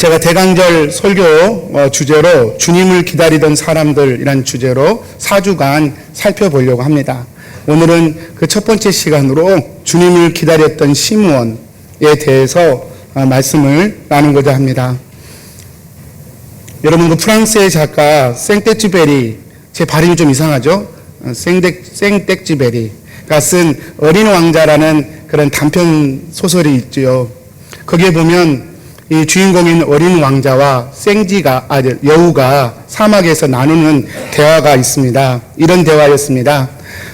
제가 대강절 설교 주제로 주님을 기다리던 사람들이란 주제로 4주간 살펴보려고 합니다. 오늘은 그 첫 번째 시간으로 주님을 기다렸던 시므온에 대해서 말씀을 나누고자 합니다. 여러분, 그 프랑스의 작가 생떼쥐베리, 제 발음이 좀 이상하죠? 생떼쥐베리가 쓴 어린 왕자라는 그런 단편 소설이 있죠. 거기에 보면 이 주인공인 어린 왕자와 여우가 사막에서 나누는 대화가 있습니다. 이런 대화였습니다.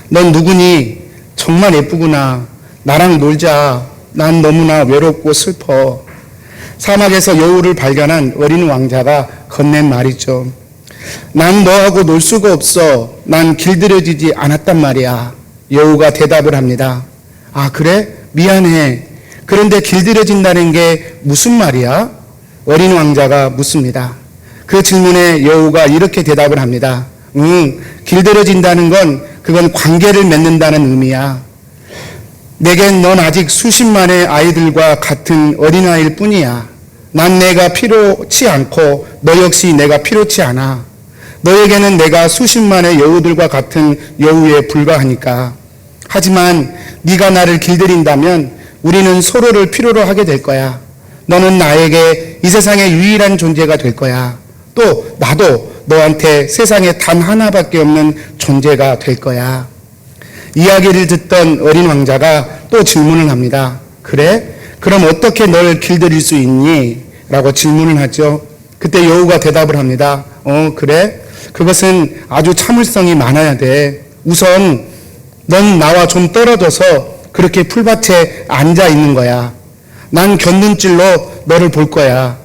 넌 누구니? 정말 예쁘구나. 나랑 놀자. 난 너무나 외롭고 슬퍼. 사막에서 여우를 발견한 어린 왕자가 건넨 말이죠. 난 너하고 놀 수가 없어. 난 길들여지지 않았단 말이야. 여우가 대답을 합니다. 아, 그래? 미안해. 그런데 길들여진다는 게 무슨 말이야? 어린 왕자가 묻습니다. 그 질문에 여우가 이렇게 대답을 합니다. 길들여진다는 건 그건 관계를 맺는다는 의미야. 내겐 넌 아직 수십만의 아이들과 같은 어린아이일 뿐이야. 난 내가 필요치 않고 너 역시 내가 필요치 않아. 너에게는 내가 수십만의 여우들과 같은 여우에 불과하니까. 하지만 네가 나를 길들인다면 우리는 서로를 필요로 하게 될 거야. 너는 나에게 이 세상의 유일한 존재가 될 거야. 또 나도 너한테 세상에 단 하나밖에 없는 존재가 될 거야. 이야기를 듣던 어린 왕자가 또 질문을 합니다. 그래? 그럼 어떻게 널 길들일 수 있니? 라고 질문을 하죠. 그때 여우가 대답을 합니다. 그래? 그것은 아주 참을성이 많아야 돼. 우선 넌 나와 좀 떨어져서 그렇게 풀밭에 앉아 있는 거야. 난 곁눈질로 너를 볼 거야.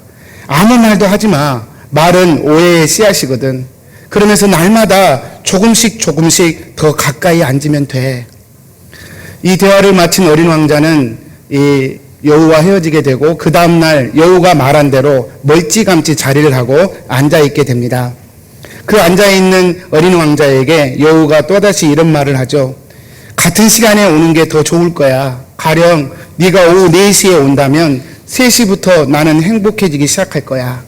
아무 말도 하지 마. 말은 오해의 씨앗이거든. 그러면서 날마다 조금씩 더 가까이 앉으면 돼. 이 대화를 마친 어린 왕자는 이 여우와 헤어지게 되고 그 다음날 여우가 말한 대로 멀찌감치 자리를 하고 앉아있게 됩니다. 그 앉아있는 어린 왕자에게 여우가 또다시 이런 말을 하죠. 같은 시간에 오는 게 더 좋을 거야. 가령 네가 오후 4시에 온다면 3시부터 나는 행복해지기 시작할 거야.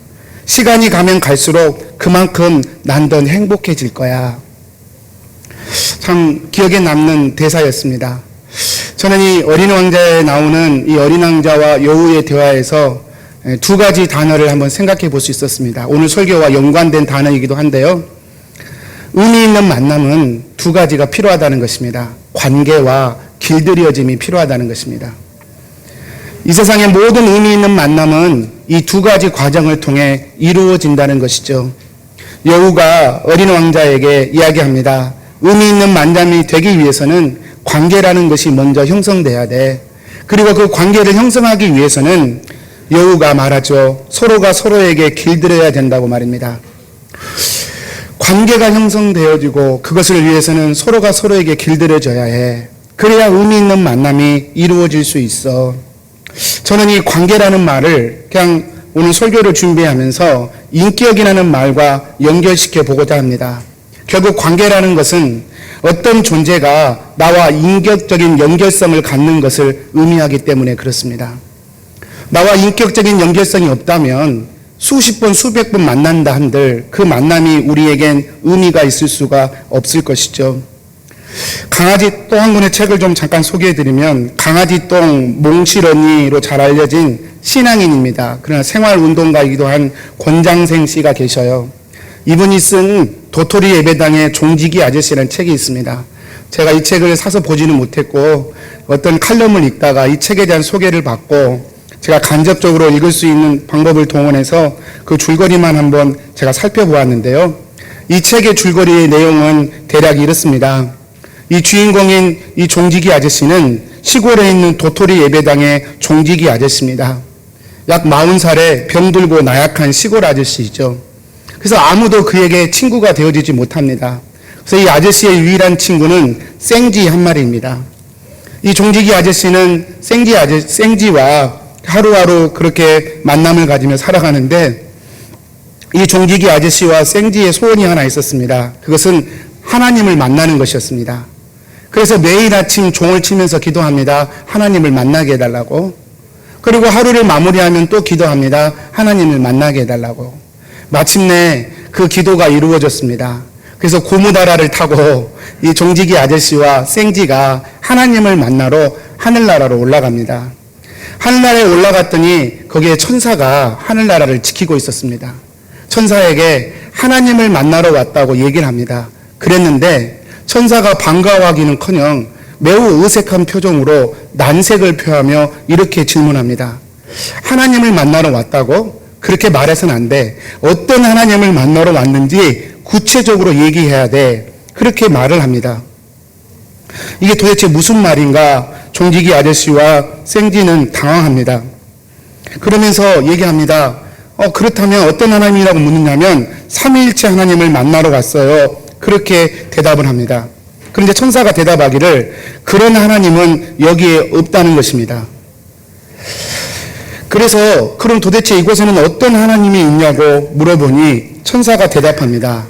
시간이 가면 갈수록 그만큼 난 더 행복해질 거야. 참 기억에 남는 대사였습니다. 저는 이 어린 왕자에 나오는 이 어린 왕자와 여우의 대화에서 두 가지 단어를 한번 생각해 볼 수 있었습니다. 오늘 설교와 연관된 단어이기도 한데요. 의미 있는 만남은 두 가지가 필요하다는 것입니다. 관계와 길들여짐이 필요하다는 것입니다. 이 세상의 모든 의미 있는 만남은 이 두 가지 과정을 통해 이루어진다는 것이죠. 여우가 어린 왕자에게 이야기합니다. 의미 있는 만남이 되기 위해서는 관계라는 것이 먼저 형성돼야 돼. 그리고 그 관계를 형성하기 위해서는 여우가 말하죠. 서로가 서로에게 길들여야 된다고 말입니다. 관계가 형성되어지고 그것을 위해서는 서로가 서로에게 길들여져야 해. 그래야 의미 있는 만남이 이루어질 수 있어. 저는 이 관계라는 말을 그냥 오늘 설교를 준비하면서 인격이라는 말과 연결시켜 보고자 합니다. 결국 관계라는 것은 어떤 존재가 나와 인격적인 연결성을 갖는 것을 의미하기 때문에 그렇습니다. 나와 인격적인 연결성이 없다면 수십 번, 수백 번 만난다 한들 그 만남이 우리에겐 의미가 있을 수가 없을 것이죠. 강아지 똥 한 권의 책을 좀 잠깐 소개해드리면 강아지 똥 몽실언니로 잘 알려진 신앙인입니다. 그러나 생활운동가이기도 한 권장생 씨가 계셔요. 이분이 쓴 도토리 예배당의 종지기 아저씨라는 책이 있습니다. 제가 이 책을 사서 보지는 못했고 어떤 칼럼을 읽다가 이 책에 대한 소개를 받고 제가 간접적으로 읽을 수 있는 방법을 동원해서 그 줄거리만 한번 제가 살펴보았는데요. 이 책의 줄거리의 내용은 대략 이렇습니다. 이 주인공인 이 종지기 아저씨는 시골에 있는 도토리 예배당의 종지기 아저씨입니다. 약 40살에 병들고 나약한 시골 아저씨이죠. 그래서 아무도 그에게 친구가 되어지지 못합니다. 그래서 이 아저씨의 유일한 친구는 생쥐 한 마리입니다. 이 종지기 아저씨는 생쥐와 하루하루 그렇게 만남을 가지며 살아가는데 이 종지기 아저씨와 생쥐의 소원이 하나 있었습니다. 그것은 하나님을 만나는 것이었습니다. 그래서 매일 아침 종을 치면서 기도합니다. 하나님을 만나게 해달라고. 그리고 하루를 마무리하면 또 기도합니다. 하나님을 만나게 해달라고. 마침내 그 기도가 이루어졌습니다. 그래서 고무다라를 타고 이 종지기 아저씨와 생지가 하나님을 만나러 하늘나라로 올라갑니다. 하늘나라에 올라갔더니 거기에 천사가 하늘나라를 지키고 있었습니다. 천사에게 하나님을 만나러 왔다고 얘기를 합니다. 그랬는데 천사가 반가워하기는커녕 매우 어색한 표정으로 난색을 표하며 이렇게 질문합니다. 하나님을 만나러 왔다고? 그렇게 말해서는 안 돼. 어떤 하나님을 만나러 왔는지 구체적으로 얘기해야 돼. 그렇게 말을 합니다. 이게 도대체 무슨 말인가? 종지기 아저씨와 생지는 당황합니다. 그러면서 얘기합니다. 그렇다면 어떤 하나님이라고 묻느냐면 삼위일체 하나님을 만나러 왔어요. 그렇게 대답을 합니다. 그런데 천사가 대답하기를 그런 하나님은 여기에 없다는 것입니다. 그래서 그럼 도대체 이곳에는 어떤 하나님이 있냐고 물어보니 천사가 대답합니다.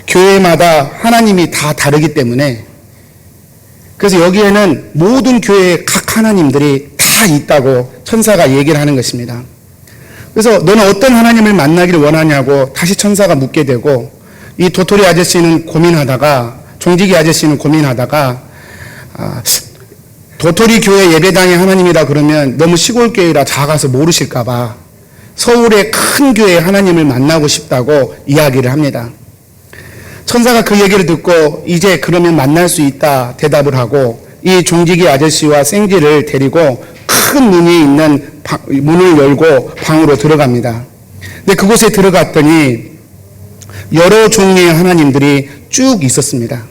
교회마다 하나님이 다 다르기 때문에, 그래서 여기에는 모든 교회의 각 하나님들이 다 있다고 천사가 얘기를 하는 것입니다. 그래서 너는 어떤 하나님을 만나기를 원하냐고 다시 천사가 묻게 되고, 이 도토리 아저씨는 고민하다가, 종지기 아저씨는 고민하다가, 도토리 교회 예배당의 하나님이라 그러면 너무 시골 교회라 작아서 모르실까봐 서울의 큰 교회의 하나님을 만나고 싶다고 이야기를 합니다. 천사가 그 얘기를 듣고 이제 그러면 만날 수 있다 대답을 하고, 이 종지기 아저씨와 생지를 데리고 큰 문이 있는 문을 열고 방으로 들어갑니다. 근데 그곳에 들어갔더니 여러 종류의 하나님들이 쭉 있었습니다.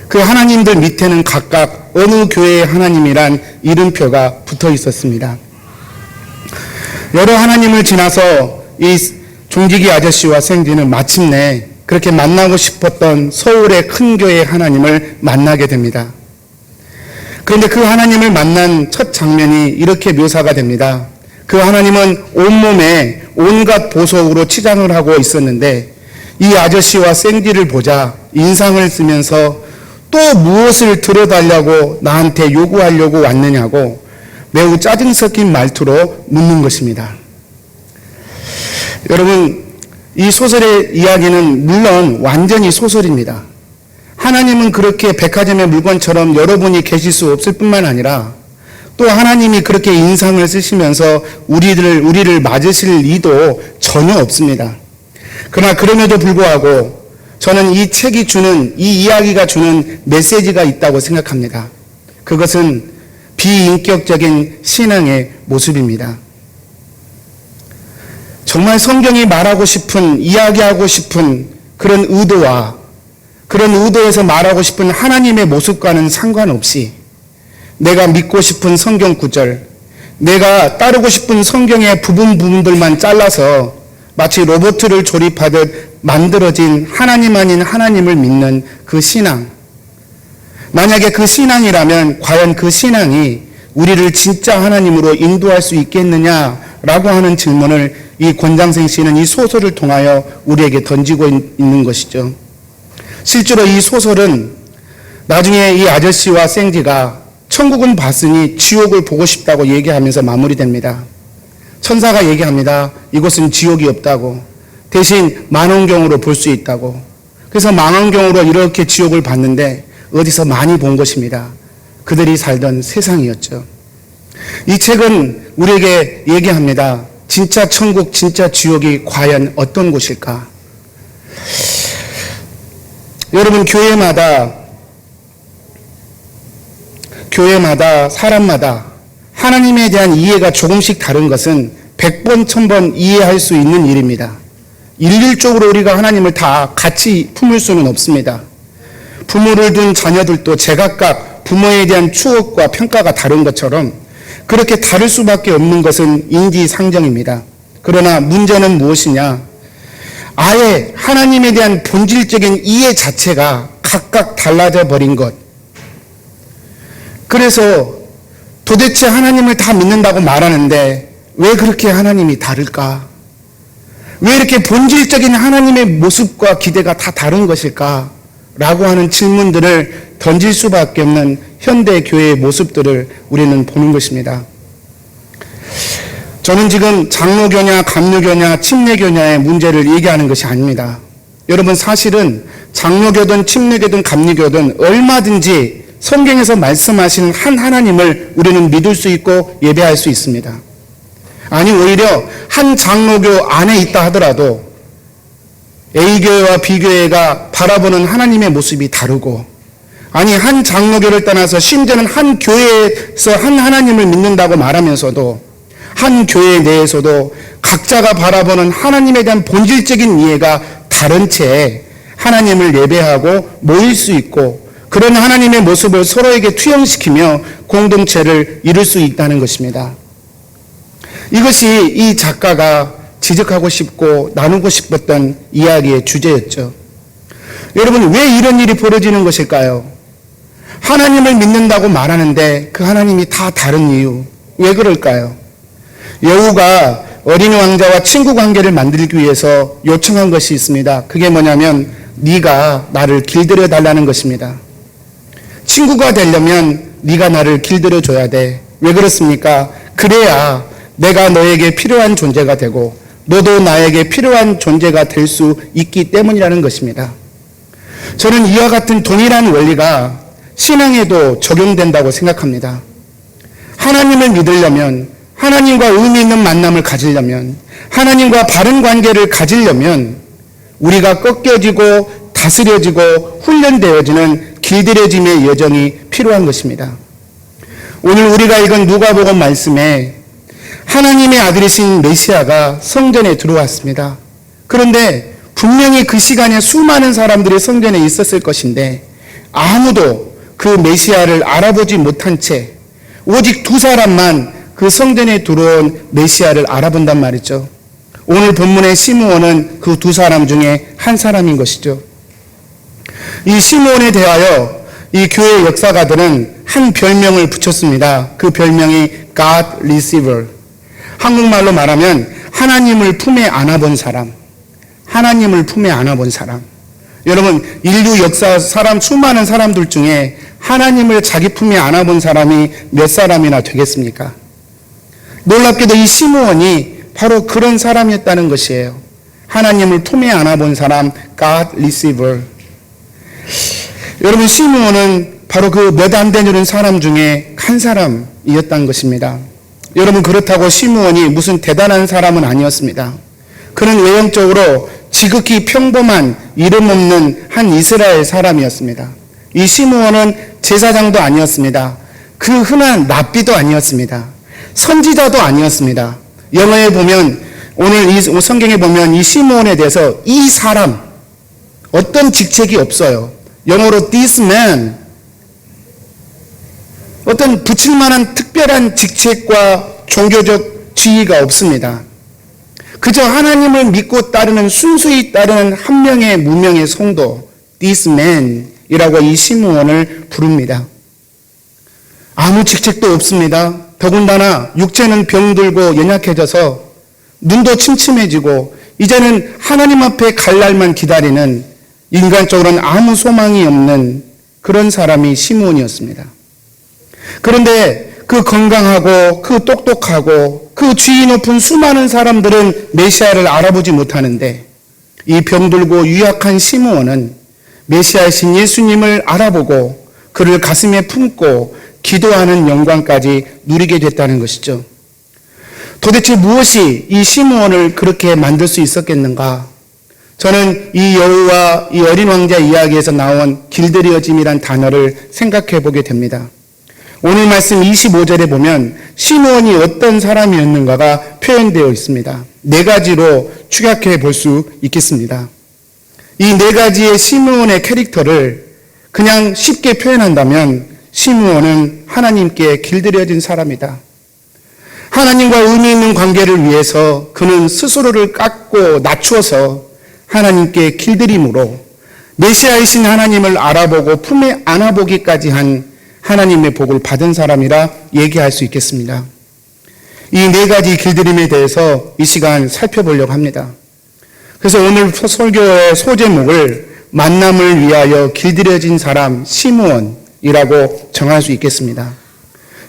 그 하나님들 밑에는 각각 어느 교회의 하나님이란 이름표가 붙어 있었습니다. 여러 하나님을 지나서 이 종지기 아저씨와 생지는 마침내 그렇게 만나고 싶었던 서울의 큰 교회의 하나님을 만나게 됩니다. 그런데 그 하나님을 만난 첫 장면이 이렇게 묘사가 됩니다. 그 하나님은 온몸에 온갖 보석으로 치장을 하고 있었는데 이 아저씨와 생지를 보자 인상을 쓰면서 또 무엇을 들어달라고 나한테 요구하려고 왔느냐고 매우 짜증 섞인 말투로 묻는 것입니다. 여러분, 이 소설의 이야기는 물론 완전히 소설입니다. 하나님은 그렇게 백화점의 물건처럼 여러분이 계실 수 없을 뿐만 아니라 또 하나님이 그렇게 인상을 쓰시면서 우리를 맞으실 리도 전혀 없습니다. 그러나 그럼에도 불구하고 저는 이 책이 주는, 이 이야기가 주는 메시지가 있다고 생각합니다. 그것은 비인격적인 신앙의 모습입니다. 정말 성경이 말하고 싶은, 이야기하고 싶은 그런 의도와 그런 의도에서 말하고 싶은 하나님의 모습과는 상관없이 내가 믿고 싶은 성경 구절, 내가 따르고 싶은 성경의 부분들만 잘라서 마치 로봇을 조립하듯 만들어진 하나님 아닌 하나님을 믿는 그 신앙. 만약에 그 신앙이라면 과연 그 신앙이 우리를 진짜 하나님으로 인도할 수 있겠느냐라고 하는 질문을 이 권장생 씨는 이 소설을 통하여 우리에게 던지고 있는 것이죠. 실제로 이 소설은 나중에 이 아저씨와 생지가 천국은 봤으니 지옥을 보고 싶다고 얘기하면서 마무리됩니다. 천사가 얘기합니다. 이곳은 지옥이 없다고. 대신 망원경으로 볼 수 있다고. 그래서 망원경으로 이렇게 지옥을 봤는데 어디서 많이 본 것입니다. 그들이 살던 세상이었죠. 이 책은 우리에게 얘기합니다. 진짜 천국, 진짜 지옥이 과연 어떤 곳일까? 여러분, 교회마다 사람마다 하나님에 대한 이해가 조금씩 다른 것은 100번, 1000번 이해할 수 있는 일입니다. 일률적으로 우리가 하나님을 다 같이 품을 수는 없습니다. 부모를 둔 자녀들도 제각각 부모에 대한 추억과 평가가 다른 것처럼 그렇게 다를 수밖에 없는 것은 인지상정입니다. 그러나 문제는 무엇이냐? 아예 하나님에 대한 본질적인 이해 자체가 각각 달라져 버린 것. 그래서 도대체 하나님을 다 믿는다고 말하는데 왜 그렇게 하나님이 다를까? 왜 이렇게 본질적인 하나님의 모습과 기대가 다 다른 것일까? 라고 하는 질문들을 던질 수밖에 없는 현대 교회의 모습들을 우리는 보는 것입니다. 저는 지금 장로교냐 감리교냐 침례교냐의 문제를 얘기하는 것이 아닙니다. 여러분, 사실은 장로교든 침례교든 감리교든 얼마든지 성경에서 말씀하시는 한 하나님을 우리는 믿을 수 있고 예배할 수 있습니다. 아니, 오히려 한 장로교 안에 있다 하더라도 A교회와 B교회가 바라보는 하나님의 모습이 다르고, 아니 한 장로교를 떠나서 심지어는 한 교회에서 한 하나님을 믿는다고 말하면서도 한 교회 내에서도 각자가 바라보는 하나님에 대한 본질적인 이해가 다른 채 하나님을 예배하고 모일 수 있고, 그런 하나님의 모습을 서로에게 투영시키며 공동체를 이룰 수 있다는 것입니다. 이것이 이 작가가 지적하고 싶고 나누고 싶었던 이야기의 주제였죠. 여러분, 왜 이런 일이 벌어지는 것일까요? 하나님을 믿는다고 말하는데 그 하나님이 다 다른 이유, 왜 그럴까요? 여우가 어린 왕자와 친구 관계를 만들기 위해서 요청한 것이 있습니다. 그게 뭐냐면 네가 나를 길들여 달라는 것입니다. 친구가 되려면 네가 나를 길들여 줘야 돼. 왜 그렇습니까? 그래야 내가 너에게 필요한 존재가 되고 너도 나에게 필요한 존재가 될 수 있기 때문이라는 것입니다. 저는 이와 같은 동일한 원리가 신앙에도 적용된다고 생각합니다. 하나님을 믿으려면, 하나님과 의미 있는 만남을 가지려면, 하나님과 바른 관계를 가지려면 우리가 꺾여지고 다스려지고 훈련되어지는 길들여짐의 여정이 필요한 것입니다. 오늘 우리가 읽은 누가복음 말씀에 하나님의 아들이신 메시아가 성전에 들어왔습니다. 그런데 분명히 그 시간에 수많은 사람들이 성전에 있었을 것인데 아무도 그 메시아를 알아보지 못한 채 오직 두 사람만 그 성전에 들어온 메시아를 알아본단 말이죠. 오늘 본문의 시므온은 그 두 사람 중에 한 사람인 것이죠. 이 시므온에 대하여 이 교회 역사가들은 한 별명을 붙였습니다. 그 별명이 God Receiver. 한국말로 말하면 하나님을 품에 안아본 사람, 하나님을 품에 안아본 사람. 여러분, 인류 역사 수많은 사람들 중에 하나님을 자기 품에 안아본 사람이 몇 사람이나 되겠습니까? 놀랍게도 이 시므온이 바로 그런 사람이었다는 것이에요. 하나님을 품에 안아본 사람, God Receiver. 여러분, 시므온은 바로 그 몇 안 되는 사람 중에 한 사람이었다는 것입니다. 여러분, 그렇다고 시므온이 무슨 대단한 사람은 아니었습니다. 그는 외형적으로 지극히 평범한 이름 없는 한 이스라엘 사람이었습니다. 이 시므온은 제사장도 아니었습니다. 그 흔한 랍비도 아니었습니다. 선지자도 아니었습니다. 영어에 보면, 오늘 이 성경에 보면 이 시므온에 대해서 이 사람, 어떤 직책이 없어요. 영어로 this man, 어떤 붙일 만한 특별한 직책과 종교적 지위가 없습니다. 그저 하나님을 믿고 따르는, 순수히 따르는 한 명의 무명의 성도, this man 이라고 이 시므온을 부릅니다. 아무 직책도 없습니다. 더군다나 육체는 병들고 연약해져서 눈도 침침해지고 이제는 하나님 앞에 갈 날만 기다리는, 인간적으로는 아무 소망이 없는 그런 사람이 시므온이었습니다. 그런데 그 건강하고 그 똑똑하고 그 지위 높은 수많은 사람들은 메시아를 알아보지 못하는데 이 병들고 유약한 시므온은 메시아이신 예수님을 알아보고 그를 가슴에 품고 기도하는 영광까지 누리게 됐다는 것이죠. 도대체 무엇이 이 시므온을 그렇게 만들 수 있었겠는가? 저는 이 여우와 이 어린 왕자 이야기에서 나온 길들여짐이란 단어를 생각해 보게 됩니다. 오늘 말씀 25절에 보면 시므온이 어떤 사람이었는가가 표현되어 있습니다. 네 가지로 축약해 볼 수 있겠습니다. 이 네 가지의 시므온의 캐릭터를 그냥 쉽게 표현한다면 시므온은 하나님께 길들여진 사람이다. 하나님과 의미 있는 관계를 위해서 그는 스스로를 깎고 낮추어서 하나님께 길들임으로 메시아이신 하나님을 알아보고 품에 안아보기까지 한 하나님의 복을 받은 사람이라 얘기할 수 있겠습니다. 이 네 가지 길들임에 대해서 이 시간 살펴보려고 합니다. 그래서 오늘 설교의 소제목을 만남을 위하여 길들여진 사람 시므온이라고 정할 수 있겠습니다.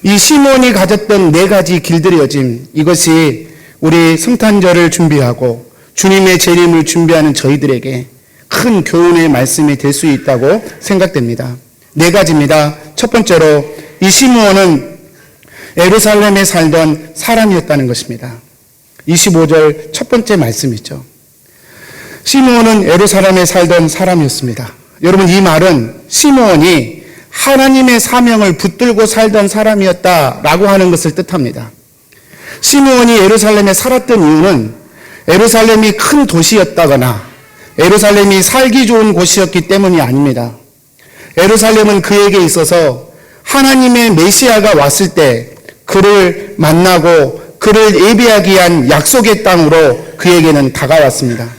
이 시므온이 가졌던 네 가지 길들여짐, 이것이 우리 성탄절을 준비하고 주님의 재림을 준비하는 저희들에게 큰 교훈의 말씀이 될 수 있다고 생각됩니다. 네 가지입니다. 첫 번째로 이 시므온은 예루살렘에 살던 사람이었다는 것입니다. 25절 첫 번째 말씀이죠. 시므온은 예루살렘에 살던 사람이었습니다. 여러분, 이 말은 시므온이 하나님의 사명을 붙들고 살던 사람이었다라고 하는 것을 뜻합니다. 시므온이 예루살렘에 살았던 이유는 예루살렘이 큰 도시였다거나 예루살렘이 살기 좋은 곳이었기 때문이 아닙니다. 예루살렘은 그에게 있어서 하나님의 메시아가 왔을 때 그를 만나고 그를 예비하기 위한 약속의 땅으로 그에게는 다가왔습니다.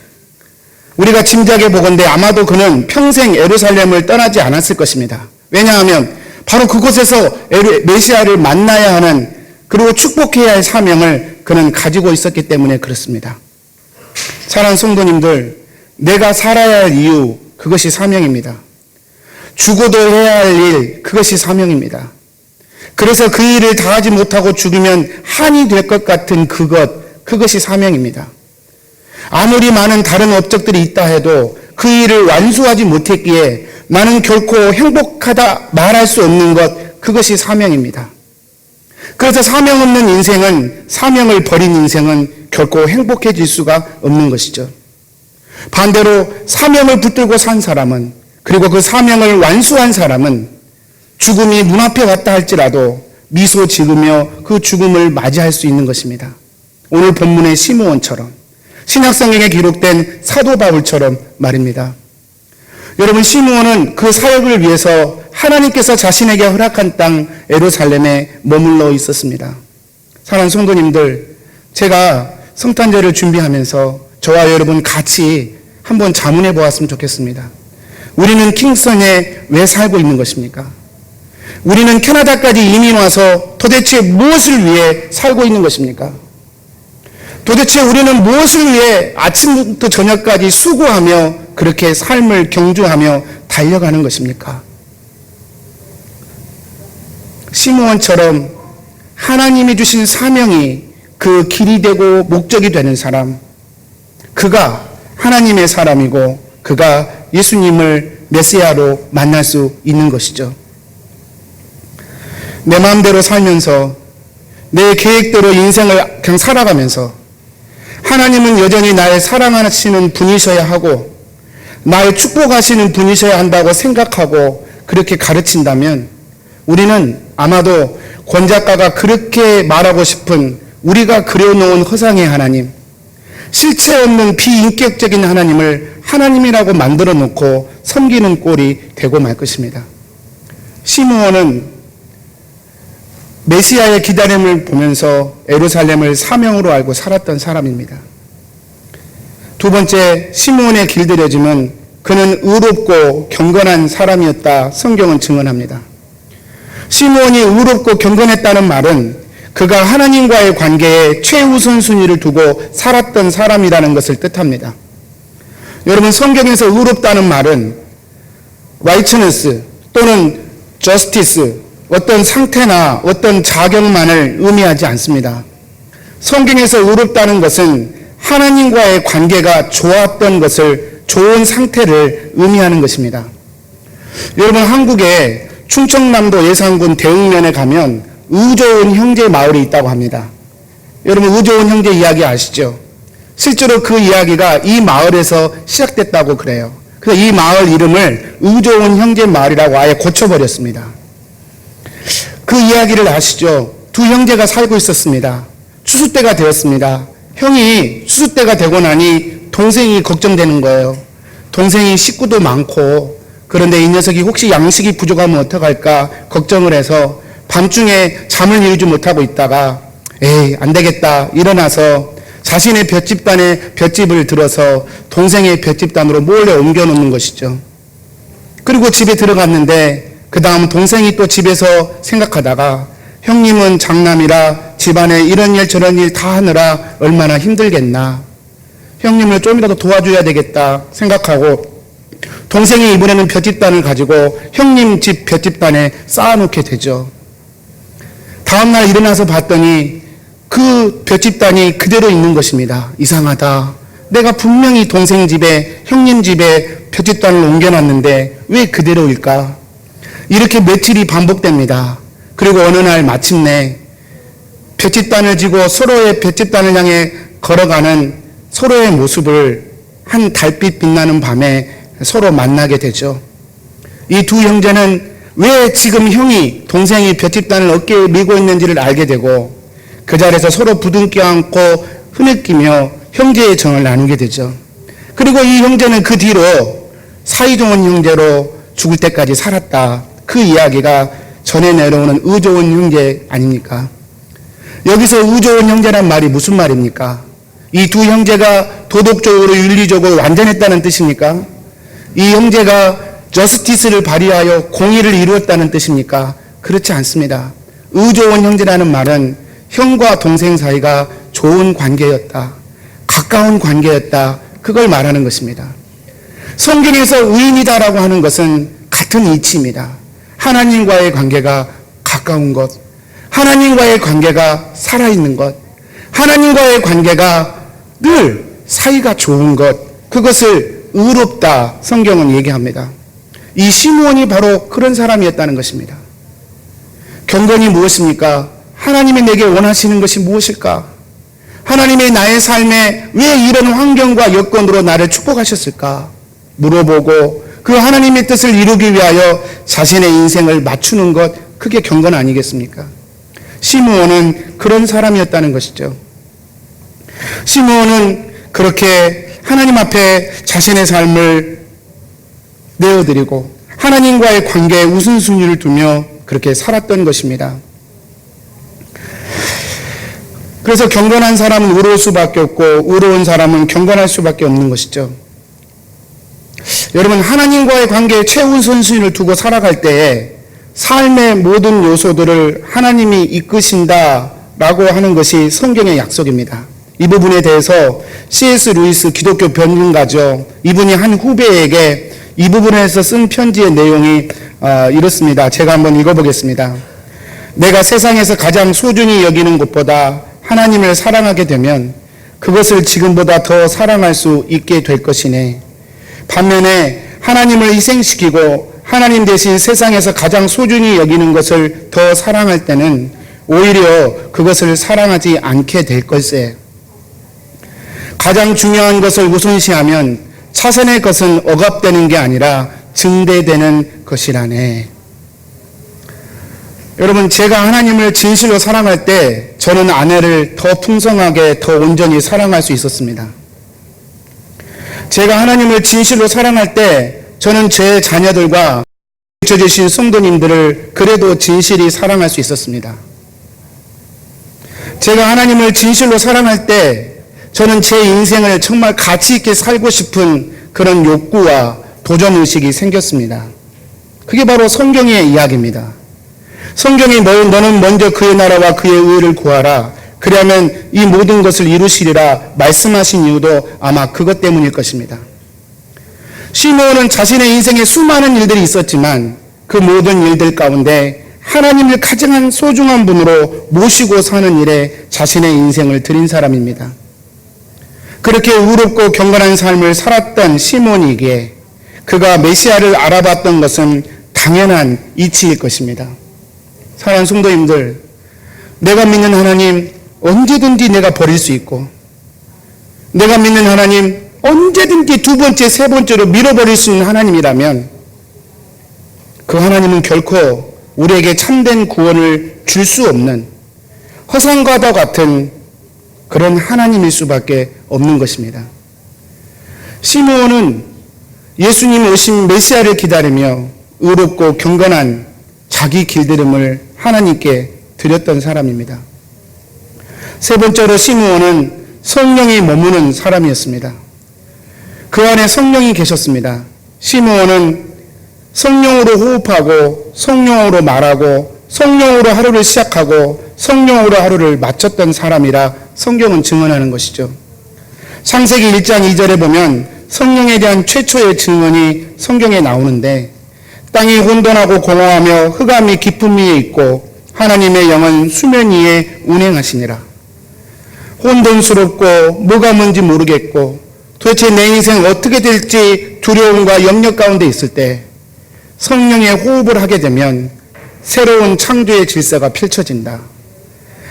우리가 짐작해 보건대 아마도 그는 평생 예루살렘을 떠나지 않았을 것입니다. 왜냐하면 바로 그곳에서 메시아를 만나야 하는, 그리고 축복해야 할 사명을 그는 가지고 있었기 때문에 그렇습니다. 사랑하는 성도님들, 내가 살아야 할 이유, 그것이 사명입니다. 죽어도 해야 할 일, 그것이 사명입니다. 그래서 그 일을 다하지 못하고 죽으면 한이 될 것 같은 그것이 사명입니다. 아무리 많은 다른 업적들이 있다 해도 그 일을 완수하지 못했기에 나는 결코 행복하다 말할 수 없는 것, 그것이 사명입니다. 그래서 사명 없는 인생은, 사명을 버린 인생은 결코 행복해질 수가 없는 것이죠. 반대로 사명을 붙들고 산 사람은, 그리고 그 사명을 완수한 사람은 죽음이 눈앞에 왔다 할지라도 미소 지으며 그 죽음을 맞이할 수 있는 것입니다. 오늘 본문의 시므온처럼, 신약성경에 기록된 사도 바울처럼 말입니다. 여러분, 시므온은 그 사역을 위해서 하나님께서 자신에게 허락한 땅 예루살렘에 머물러 있었습니다. 사랑하는 성도님들, 제가 성탄절을 준비하면서 저와 여러분 같이 한번 자문해 보았으면 좋겠습니다. 우리는 킹선에 왜 살고 있는 것입니까? 우리는 캐나다까지 이민 와서 도대체 무엇을 위해 살고 있는 것입니까? 도대체 우리는 무엇을 위해 아침부터 저녁까지 수고하며 그렇게 삶을 경주하며 달려가는 것입니까? 시므온처럼 하나님이 주신 사명이 그 길이 되고 목적이 되는 사람, 그가 하나님의 사람이고 그가 예수님을 메시아로 만날 수 있는 것이죠. 내 마음대로 살면서 내 계획대로 인생을 그냥 살아가면서 하나님은 여전히 나를 사랑하시는 분이셔야 하고 나를 축복하시는 분이셔야 한다고 생각하고 그렇게 가르친다면 우리는 아마도 권 작가가 그렇게 말하고 싶은 우리가 그려놓은 허상의 하나님, 실체 없는 비인격적인 하나님을 하나님이라고 만들어 놓고 섬기는 꼴이 되고 말 것입니다. 시므온은 메시아의 기다림을 보면서 예루살렘을 사명으로 알고 살았던 사람입니다. 두 번째, 시므온의 길들여짐은 그는 의롭고 경건한 사람이었다 성경은 증언합니다. 시므온이 의롭고 경건했다는 말은 그가 하나님과의 관계에 최우선 순위를 두고 살았던 사람이라는 것을 뜻합니다. 여러분, 성경에서 의롭다는 말은 righteousness 또는 justice, 어떤 상태나 어떤 자격만을 의미하지 않습니다. 성경에서 의롭다는 것은 하나님과의 관계가 좋았던 것을, 좋은 상태를 의미하는 것입니다. 여러분, 한국에 충청남도 예산군 대흥면에 가면 의좋은 형제 마을이 있다고 합니다. 여러분, 의좋은 형제 이야기 아시죠? 실제로 그 이야기가 이 마을에서 시작됐다고 그래요. 그래서 이 마을 이름을 의좋은 형제 마을이라고 아예 고쳐버렸습니다. 그 이야기를 아시죠? 두 형제가 살고 있었습니다. 추수 때가 되었습니다. 형이 추수 때가 되고 나니 동생이 걱정되는 거예요. 동생이 식구도 많고, 그런데 이 녀석이 혹시 양식이 부족하면 어떡할까 걱정을 해서 밤중에 잠을 이루지 못하고 있다가 에이, 안 되겠다 일어나서 자신의 볏집단에 볏집을 들어서 동생의 볏집단으로 몰래 옮겨 놓는 것이죠. 그리고 집에 들어갔는데 그 다음 동생이 또 집에서 생각하다가 형님은 장남이라 집안에 이런 일 저런 일 다 하느라 얼마나 힘들겠나, 형님을 좀이라도 도와줘야 되겠다 생각하고 동생이 이번에는 볏집단을 가지고 형님 집 볏집단에 쌓아놓게 되죠. 다음날 일어나서 봤더니 그 볏집단이 그대로 있는 것입니다. 이상하다. 내가 분명히 동생 집에, 형님 집에 볏집단을 옮겨놨는데 왜 그대로일까? 이렇게 며칠이 반복됩니다. 그리고 어느 날 마침내 볏집단을 지고 서로의 볏집단을 향해 걸어가는 서로의 모습을 한 달빛 빛나는 밤에 서로 만나게 되죠. 이 두 형제는 왜 지금 형이, 동생이 볏집단을 어깨에 메고 있는지를 알게 되고 그 자리에서 서로 부둥켜 안고 흐느끼며 형제의 정을 나누게 되죠. 그리고 이 형제는 그 뒤로 사이좋은 형제로 죽을 때까지 살았다. 그 이야기가 전해 내려오는 의좋은 형제 아닙니까? 여기서 의좋은 형제란 말이 무슨 말입니까? 이 두 형제가 도덕적으로 윤리적으로 완전했다는 뜻입니까? 이 형제가 저스티스를 발휘하여 공의를 이루었다는 뜻입니까? 그렇지 않습니다. 의좋은 형제라는 말은 형과 동생 사이가 좋은 관계였다. 가까운 관계였다. 그걸 말하는 것입니다. 성경에서 의인이다라고 하는 것은 같은 이치입니다. 하나님과의 관계가 가까운 것, 하나님과의 관계가 살아있는 것, 하나님과의 관계가 늘 사이가 좋은 것, 그것을 의롭다 성경은 얘기합니다. 이 시므온이 바로 그런 사람이었다는 것입니다. 경건이 무엇입니까? 하나님이 내게 원하시는 것이 무엇일까? 하나님의 나의 삶에 왜 이런 환경과 여건으로 나를 축복하셨을까? 물어보고 그 하나님의 뜻을 이루기 위하여 자신의 인생을 맞추는 것, 그게 경건 아니겠습니까? 시므온은 그런 사람이었다는 것이죠. 시므온은 그렇게 하나님 앞에 자신의 삶을 내어드리고 하나님과의 관계에 우선순위를 두며 그렇게 살았던 것입니다. 그래서 경건한 사람은 의로울 수밖에 없고 의로운 사람은 경건할 수밖에 없는 것이죠. 여러분, 하나님과의 관계에 최우선순위를 두고 살아갈 때에 삶의 모든 요소들을 하나님이 이끄신다라고 하는 것이 성경의 약속입니다. 이 부분에 대해서 C.S. 루이스 기독교 변증가죠. 이분이 한 후배에게 이 부분에서 쓴 편지의 내용이 이렇습니다. 제가 한번 읽어보겠습니다. 내가 세상에서 가장 소중히 여기는 것보다 하나님을 사랑하게 되면 그것을 지금보다 더 사랑할 수 있게 될 것이네. 반면에 하나님을 희생시키고 하나님 대신 세상에서 가장 소중히 여기는 것을 더 사랑할 때는 오히려 그것을 사랑하지 않게 될 걸세. 가장 중요한 것을 우선시하면 차선의 것은 억압되는 게 아니라 증대되는 것이라네. 여러분, 제가 하나님을 진실로 사랑할 때 저는 아내를 더 풍성하게, 더 온전히 사랑할 수 있었습니다. 제가 하나님을 진실로 사랑할 때 저는 제 자녀들과 비춰주신 성도님들을 그래도 진실히 사랑할 수 있었습니다. 제가 하나님을 진실로 사랑할 때 저는 제 인생을 정말 가치 있게 살고 싶은 그런 욕구와 도전의식이 생겼습니다. 그게 바로 성경의 이야기입니다. 성경이 너는 먼저 그의 나라와 그의 의를 구하라. 그러면 이 모든 것을 이루시리라 말씀하신 이유도 아마 그것 때문일 것입니다. 시므온은 자신의 인생에 수많은 일들이 있었지만 그 모든 일들 가운데 하나님을 가장 소중한 분으로 모시고 사는 일에 자신의 인생을 드린 사람입니다. 그렇게 의롭고 경건한 삶을 살았던 시므온에게 그가 메시아를 알아봤던 것은 당연한 이치일 것입니다. 사랑하는 성도님들, 내가 믿는 하나님 언제든지 내가 버릴 수 있고 내가 믿는 하나님 언제든지 두 번째, 세 번째로 밀어버릴 수 있는 하나님이라면 그 하나님은 결코 우리에게 참된 구원을 줄 수 없는 허상과도 같은 그런 하나님일 수밖에 없는 것입니다. 시므온은 예수님 오신 메시아를 기다리며 의롭고 경건한 자기 길들임을 하나님께 드렸던 사람입니다. 세 번째로 시므온은 성령이 머무는 사람이었습니다. 그 안에 성령이 계셨습니다. 시므온은 성령으로 호흡하고 성령으로 말하고 성령으로 하루를 시작하고 성령으로 하루를 마쳤던 사람이라 성경은 증언하는 것이죠. 창세기 1장 2절에 보면 성령에 대한 최초의 증언이 성경에 나오는데 땅이 혼돈하고 공허하며 흑암이 깊음 위에 있고 하나님의 영은 수면 위에 운행하시니라. 혼돈스럽고 뭐가 뭔지 모르겠고 도대체 내 인생 어떻게 될지 두려움과 염려 가운데 있을 때 성령의 호흡을 하게 되면 새로운 창조의 질서가 펼쳐진다.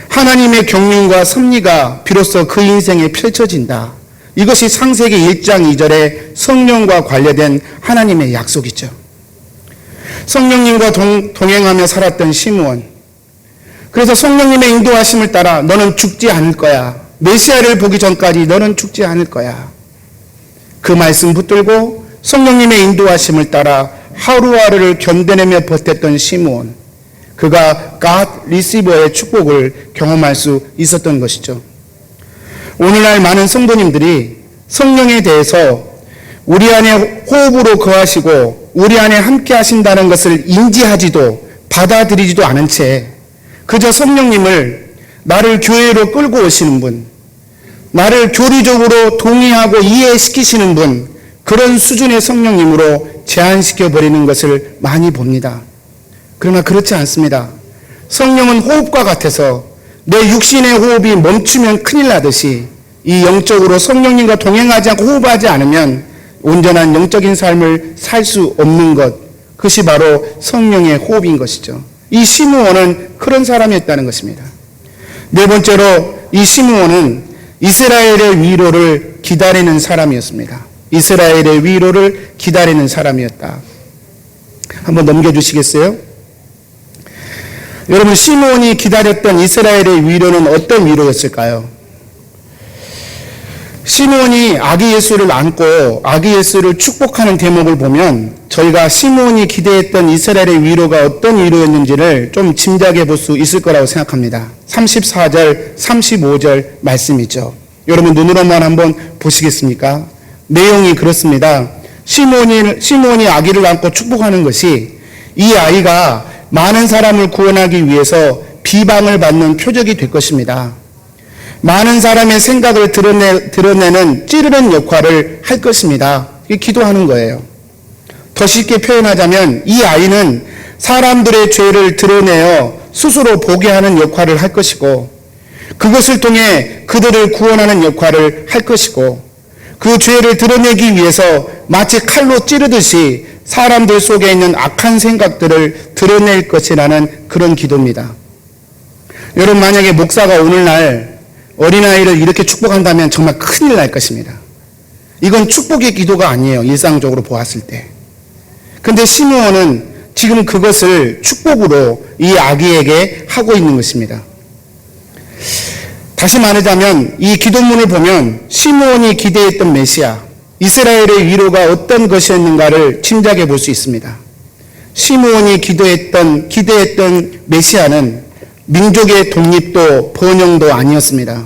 하나님의 경륜과 섭리가 비로소 그 인생에 펼쳐진다. 이것이 창세기 1장 2절의 성령과 관련된 하나님의 약속이죠. 성령님과 동행하며 살았던 시므온. 그래서 성령님의 인도하심을 따라 너는 죽지 않을 거야. 메시아를 보기 전까지 너는 죽지 않을 거야. 그 말씀 붙들고 성령님의 인도하심을 따라 하루하루를 견뎌내며 버텼던 시므온. 그가 God 리시버의 축복을 경험할 수 있었던 것이죠. 오늘날 많은 성도님들이 성령에 대해서 우리 안에 호흡으로 거하시고 우리 안에 함께 하신다는 것을 인지하지도 받아들이지도 않은 채 그저 성령님을 나를 교회로 끌고 오시는 분, 나를 교리적으로 동의하고 이해시키시는 분, 그런 수준의 성령님으로 제한시켜버리는 것을 많이 봅니다. 그러나 그렇지 않습니다. 성령은 호흡과 같아서 내 육신의 호흡이 멈추면 큰일 나듯이 이 영적으로 성령님과 동행하지 않고 호흡하지 않으면 온전한 영적인 삶을 살 수 없는 것, 그것이 바로 성령의 호흡인 것이죠. 이 시므온은 그런 사람이었다는 것입니다. 네 번째로 이 시므온은 이스라엘의 위로를 기다리는 사람이었습니다. 이스라엘의 위로를 기다리는 사람이었다. 한번 넘겨주시겠어요? 여러분, 시므온이 기다렸던 이스라엘의 위로는 어떤 위로였을까요? 시므온이 아기 예수를 안고 아기 예수를 축복하는 대목을 보면 저희가 시므온이 기대했던 이스라엘의 위로가 어떤 위로였는지를 좀 짐작해 볼 수 있을 거라고 생각합니다. 34절, 35절 말씀이죠. 여러분 눈으로만 한번 보시겠습니까? 내용이 그렇습니다. 시므온이 아기를 안고 축복하는 것이 이 아이가 많은 사람을 구원하기 위해서 비방을 받는 표적이 될 것입니다. 많은 사람의 생각을 드러내는 찌르는 역할을 할 것입니다. 이게 기도하는 거예요. 더 쉽게 표현하자면 이 아이는 사람들의 죄를 드러내어 스스로 보게 하는 역할을 할 것이고 그것을 통해 그들을 구원하는 역할을 할 것이고 그 죄를 드러내기 위해서 마치 칼로 찌르듯이 사람들 속에 있는 악한 생각들을 드러낼 것이라는 그런 기도입니다. 여러분 만약에 목사가 오늘날 어린아이를 이렇게 축복한다면 정말 큰일 날 것입니다. 이건 축복의 기도가 아니에요. 일상적으로 보았을 때. 근데 시므온은 지금 그것을 축복으로 이 아기에게 하고 있는 것입니다. 다시 말하자면 이 기도문을 보면 시므온이 기대했던 메시아, 이스라엘의 위로가 어떤 것이었는가를 짐작해 볼 수 있습니다. 시므온이 기대했던 메시아는 민족의 독립도 번영도 아니었습니다.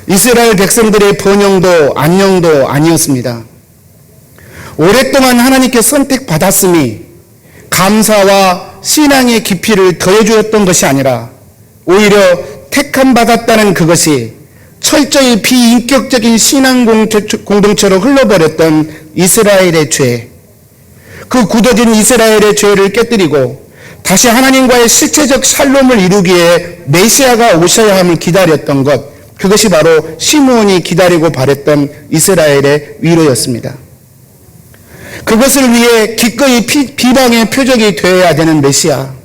이스라엘 백성들의 번영도 안녕도 아니었습니다. 오랫동안 하나님께 선택받았음이 감사와 신앙의 깊이를 더해주었던 것이 아니라 오히려 택함받았다는 그것이 철저히 비인격적인 신앙 공동체로 흘러버렸던 이스라엘의 죄, 그 굳어진 이스라엘의 죄를 깨뜨리고 다시 하나님과의 실체적 샬롬을 이루기에 메시아가 오셔야 함을 기다렸던 것, 그것이 바로 시므온이 기다리고 바랬던 이스라엘의 위로였습니다. 그것을 위해 기꺼이 비방의 표적이 되어야 되는 메시아,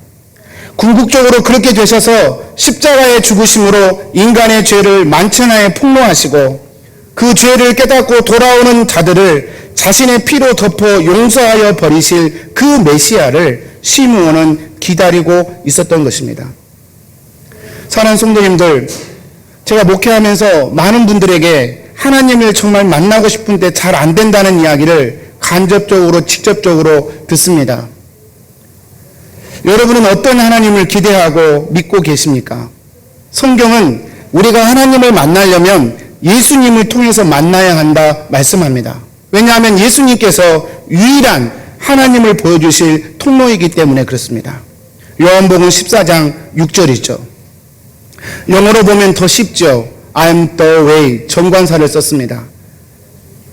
궁극적으로 그렇게 되셔서 십자가의 죽으심으로 인간의 죄를 만천하에 폭로하시고 그 죄를 깨닫고 돌아오는 자들을 자신의 피로 덮어 용서하여 버리실 그 메시아를 시므온은 기다리고 있었던 것입니다. 사랑하는 성도님들, 제가 목회하면서 많은 분들에게 하나님을 정말 만나고 싶은데 잘 안 된다는 이야기를 간접적으로 직접적으로 듣습니다. 여러분은 어떤 하나님을 기대하고 믿고 계십니까? 성경은 우리가 하나님을 만나려면 예수님을 통해서 만나야 한다 말씀합니다. 왜냐하면 예수님께서 유일한 하나님을 보여주실 통로이기 때문에 그렇습니다. 요한복음 14장 6절이죠. 영어로 보면 더 쉽죠. I'm the way, 정관사를 썼습니다.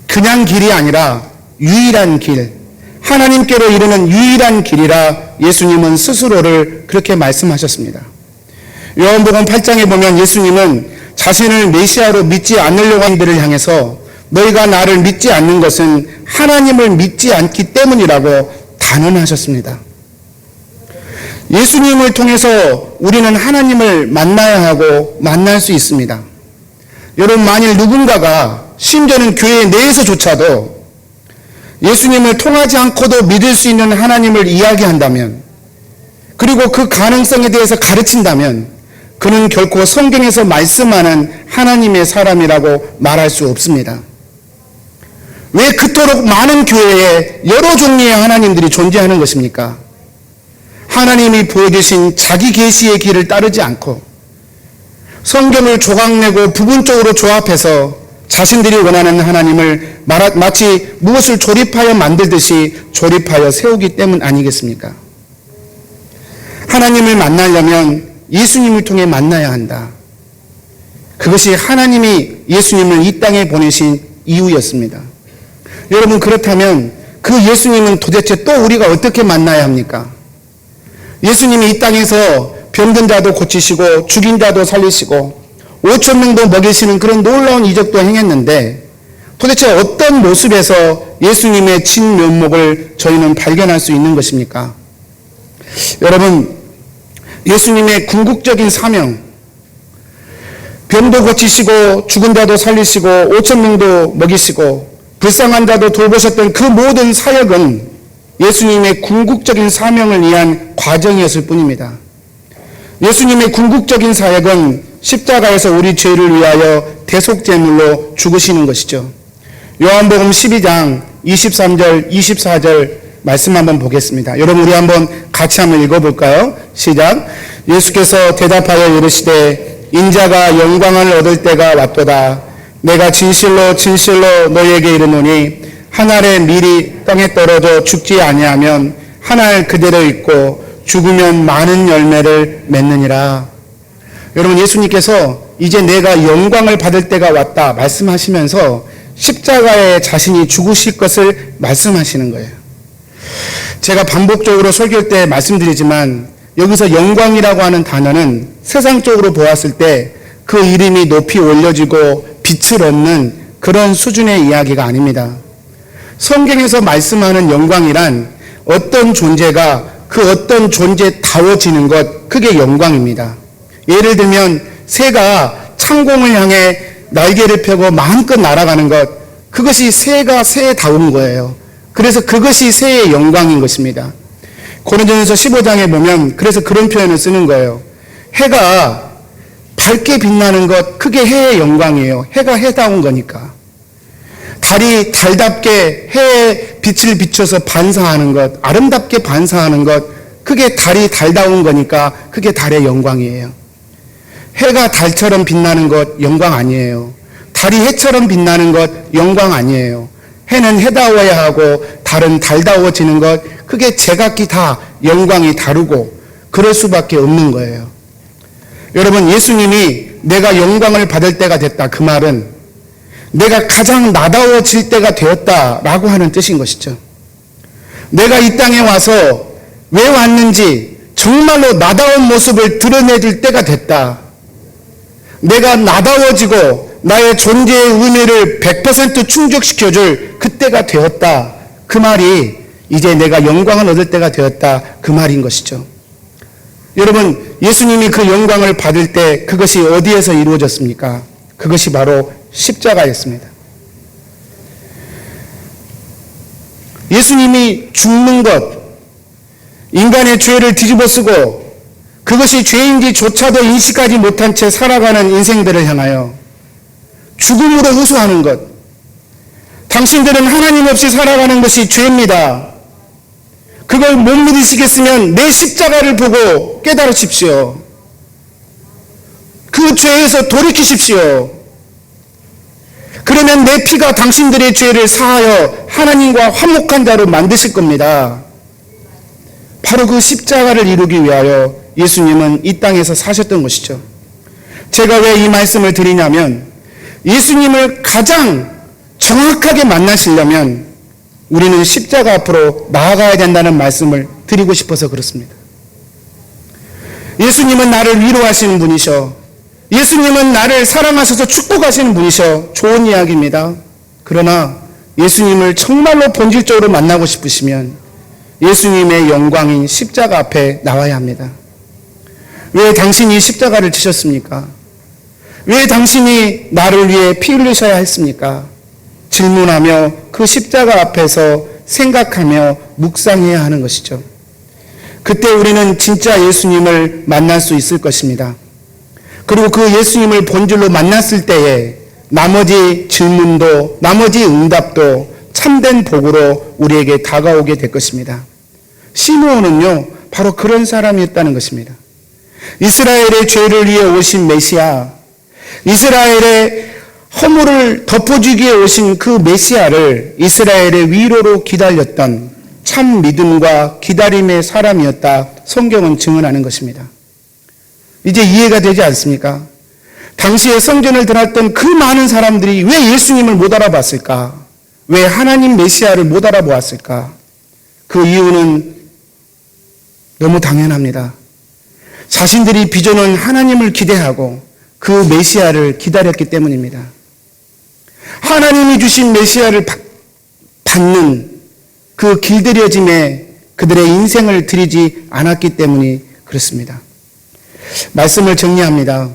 그냥 길이 아니라 유일한 길, 하나님께로 이르는 유일한 길이라 예수님은 스스로를 그렇게 말씀하셨습니다. 요한복음 8장에 보면 예수님은 자신을 메시아로 믿지 않으려고 하는 이들을 향해서 너희가 나를 믿지 않는 것은 하나님을 믿지 않기 때문이라고 단언하셨습니다. 예수님을 통해서 우리는 하나님을 만나야 하고 만날 수 있습니다. 여러분, 만일 누군가가 심지어는 교회 내에서조차도 예수님을 통하지 않고도 믿을 수 있는 하나님을 이야기한다면, 그리고 그 가능성에 대해서 가르친다면 그는 결코 성경에서 말씀하는 하나님의 사람이라고 말할 수 없습니다. 왜 그토록 많은 교회에 여러 종류의 하나님들이 존재하는 것입니까? 하나님이 보여주신 자기 계시의 길을 따르지 않고 성경을 조각내고 부분적으로 조합해서 자신들이 원하는 하나님을 마치 무엇을 조립하여 만들듯이 조립하여 세우기 때문 아니겠습니까? 하나님을 만나려면 예수님을 통해 만나야 한다. 그것이 하나님이 예수님을 이 땅에 보내신 이유였습니다. 여러분, 그렇다면 그 예수님은 도대체 또 우리가 어떻게 만나야 합니까? 예수님이 이 땅에서 병든 자도 고치시고 죽인 자도 살리시고 5천 명도 먹이시는 그런 놀라운 이적도 행했는데, 도대체 어떤 모습에서 예수님의 진면목을 저희는 발견할 수 있는 것입니까? 여러분, 예수님의 궁극적인 사명, 병도 고치시고 죽은 자도 살리시고 5천 명도 먹이시고 불쌍한 자도 돌보셨던 그 모든 사역은 예수님의 궁극적인 사명을 위한 과정이었을 뿐입니다. 예수님의 궁극적인 사역은 십자가에서 우리 죄를 위하여 대속제물로 죽으시는 것이죠. 요한복음 12장 23절 24절 말씀 한번 보겠습니다. 여러분, 우리 한번 같이 한번 읽어볼까요? 시작. 예수께서 대답하여 이르시되 인자가 영광을 얻을 때가 왔도다. 내가 진실로 진실로 너희에게 이르노니 한 알의 밀이 땅에 떨어져 죽지 아니하면 한 알 그대로 있고 죽으면 많은 열매를 맺느니라. 여러분, 예수님께서 이제 내가 영광을 받을 때가 왔다 말씀하시면서 십자가에 자신이 죽으실 것을 말씀하시는 거예요. 제가 반복적으로 설교할 때 말씀드리지만 여기서 영광이라고 하는 단어는 세상적으로 보았을 때 그 이름이 높이 올려지고 빛을 얻는 그런 수준의 이야기가 아닙니다. 성경에서 말씀하는 영광이란 어떤 존재가 그 어떤 존재다워지는 것, 그게 영광입니다. 예를 들면 새가 창공을 향해 날개를 펴고 마음껏 날아가는 것, 그것이 새가 새다운 거예요. 그래서 그것이 새의 영광인 것입니다. 고린도전서 15장에 보면 그래서 그런 표현을 쓰는 거예요. 해가 밝게 빛나는 것, 그게 해의 영광이에요. 해가 해다운 거니까. 달이 달답게 해의 빛을 비춰서 반사하는 것, 아름답게 반사하는 것, 그게 달이 달다운 거니까 그게 달의 영광이에요. 해가 달처럼 빛나는 것 영광 아니에요. 달이 해처럼 빛나는 것 영광 아니에요. 해는 해다워야 하고 달은 달다워지는 것, 그게 제각기 다 영광이 다르고 그럴 수밖에 없는 거예요. 여러분, 예수님이 내가 영광을 받을 때가 됐다, 그 말은 내가 가장 나다워질 때가 되었다라고 하는 뜻인 것이죠. 내가 이 땅에 와서 왜 왔는지 정말로 나다운 모습을 드러내줄 때가 됐다. 내가 나다워지고 나의 존재의 의미를 100% 충족시켜줄 그때가 되었다. 그 말이 이제 내가 영광을 얻을 때가 되었다, 그 말인 것이죠. 여러분, 예수님이 그 영광을 받을 때 그것이 어디에서 이루어졌습니까? 그것이 바로 십자가였습니다. 예수님이 죽는 것, 인간의 죄를 뒤집어쓰고 그것이 죄인지조차도 인식하지 못한 채 살아가는 인생들을 향하여 죽음으로 호소하는 것, 당신들은 하나님 없이 살아가는 것이 죄입니다. 그걸 못 믿으시겠으면 내 십자가를 보고 깨달으십시오. 그 죄에서 돌이키십시오. 그러면 내 피가 당신들의 죄를 사하여 하나님과 화목한 자로 만드실 겁니다. 바로 그 십자가를 이루기 위하여 예수님은 이 땅에서 사셨던 것이죠. 제가 왜 이 말씀을 드리냐면, 예수님을 가장 정확하게 만나시려면 우리는 십자가 앞으로 나아가야 된다는 말씀을 드리고 싶어서 그렇습니다. 예수님은 나를 위로하시는 분이셔. 예수님은 나를 사랑하셔서 축복하시는 분이셔. 좋은 이야기입니다. 그러나 예수님을 정말로 본질적으로 만나고 싶으시면 예수님의 영광인 십자가 앞에 나와야 합니다. 왜 당신이 십자가를 지셨습니까? 왜 당신이 나를 위해 피 흘리셔야 했습니까? 질문하며 그 십자가 앞에서 생각하며 묵상해야 하는 것이죠. 그때 우리는 진짜 예수님을 만날 수 있을 것입니다. 그리고 그 예수님을 본질로 만났을 때에 나머지 질문도, 나머지 응답도 참된 복으로 우리에게 다가오게 될 것입니다. 시므온은요, 바로 그런 사람이었다는 것입니다. 이스라엘의 죄를 위해 오신 메시아, 이스라엘의 허물을 덮어주기 위해 오신 그 메시아를 이스라엘의 위로로 기다렸던 참 믿음과 기다림의 사람이었다, 성경은 증언하는 것입니다. 이제 이해가 되지 않습니까? 당시에 성전을 들었던 그 많은 사람들이 왜 예수님을 못 알아봤을까? 왜 하나님 메시아를 못 알아보았을까? 그 이유는 너무 당연합니다. 자신들이 비전은 하나님을 기대하고 그 메시아를 기다렸기 때문입니다. 하나님이 주신 메시아를 받는 그 길들여짐에 그들의 인생을 들이지 않았기 때문이 그렇습니다. 말씀을 정리합니다.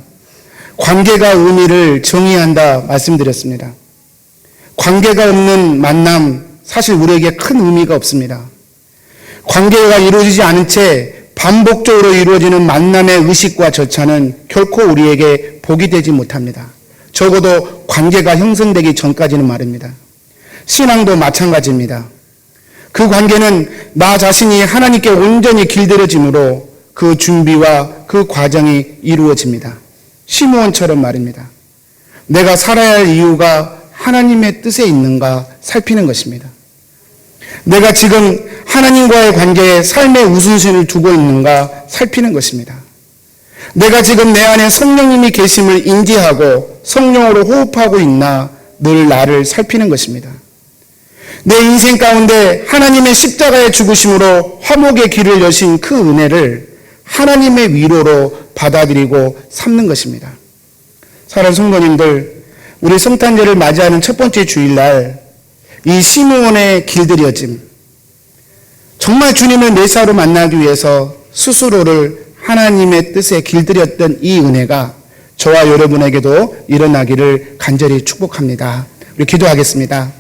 관계가 의미를 정의한다 말씀드렸습니다. 관계가 없는 만남, 사실 우리에게 큰 의미가 없습니다. 관계가 이루어지지 않은 채 반복적으로 이루어지는 만남의 의식과 절차는 결코 우리에게 복이 되지 못합니다. 적어도 관계가 형성되기 전까지는 말입니다. 신앙도 마찬가지입니다. 그 관계는 나 자신이 하나님께 온전히 길들여짐으로 그 준비와 그 과정이 이루어집니다. 시므온처럼 말입니다. 내가 살아야 할 이유가 하나님의 뜻에 있는가 살피는 것입니다. 내가 지금 하나님과의 관계에 삶의 우선순위를 두고 있는가 살피는 것입니다. 내가 지금 내 안에 성령님이 계심을 인지하고 성령으로 호흡하고 있나 늘 나를 살피는 것입니다. 내 인생 가운데 하나님의 십자가의 죽으심으로 화목의 길을 여신 그 은혜를 하나님의 위로로 받아들이고 삼는 것입니다. 사랑하는 성도님들, 우리 성탄절을 맞이하는 첫 번째 주일날 이 시므온의 길들여짐, 정말 주님을 메시아로 만나기 위해서 스스로를 하나님의 뜻에 길들였던 이 은혜가 저와 여러분에게도 일어나기를 간절히 축복합니다. 우리 기도하겠습니다.